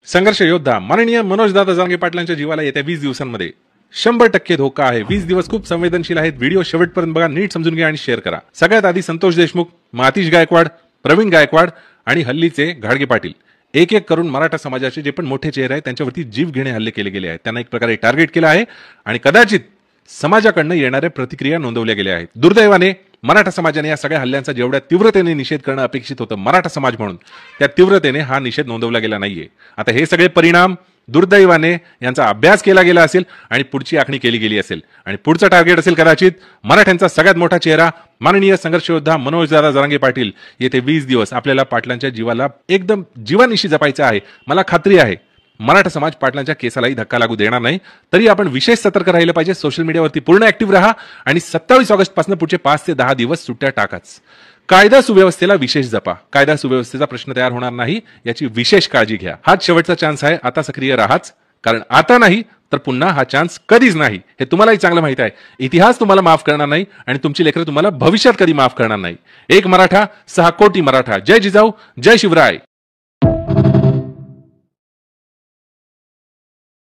संघर्ष योद्धा माननीय मनोजदादा जरांगे पाटलांच्या जीवाला येत्या 20 दिवसांमध्ये 100% धोका आहे। 20 दिवस खूप संवेदनशील आहेत। व्हिडिओ शेवटपर्यंत बघा, नीट समजून घ्या आणि शेअर करा। सगळ्यात आधी संतोष देशमुख, मातीश गायकवाड, प्रवीण गायकवाड आणि हल्लीचे घाडगे पाटील एक एक करून मराठा समाजाचे जे पण मोठे चेहरे आहेत त्यांच्यावरती जीव घेणे हल्ले केले गेले आहेत। त्यांना एक प्रकारे टार्गेट केलं आहे आणि कदाचित समाजाकडनं येणाऱ्या प्रतिक्रिया नोंदवल्या गेल्या आहेत। दुर्दैवाने मराठा समाजाने या सगळ्या हल्ल्यांचा जेवढ्या तीव्रतेने निषेध करणं अपेक्षित होतं मराठा समाज म्हणून, त्या तीव्रतेने हा निषेध नोंदवला गेला नाहीये। आता हे सगळे परिणाम दुर्दैवाने यांचा अभ्यास केला गेला असेल आणि पुढची आखणी केली गेली असेल आणि पुढचं टार्गेट असेल कदाचित मराठ्यांचा सगळ्यात मोठा चेहरा माननीय संघर्ष योद्धा मनोजदादा जरांगे पाटील। येथे 20 दिवस आपल्याला पाटलांच्या जीवाला एकदम जीवानिशी जपायचं आहे। मला खात्री आहे मराठा समाज पाटलांच्या केसालाही धक्का लागू देणार नाही। तरी आपण विशेष सतर्क राहिलं पाहिजे। सोशल मीडियावरती पूर्ण ऍक्टिव्ह राहा आणि 27 ऑगस्ट पासून पुढचे 5 ते 10 दिवस सुट्ट्या टाकाच। कायदा सुव्यवस्थेला विशेष जपा। कायदा सुव्यवस्थेचा प्रश्न तयार होणार नाही याची विशेष काळजी घ्या। हाच शेवटचा चान्स आहे। आता सक्रिय राहाच, कारण आता नाही तर पुन्हा हा चान्स कधीच नाही हे तुम्हालाही चांगलं माहित आहे। इतिहास तुम्हाला माफ करणार नाही आणि तुमची लेकरं तुम्हाला भविष्यात कधी माफ करणार नाही। एक मराठा 6 कोटी मराठा। जय जिजाऊ, जय शिवराय।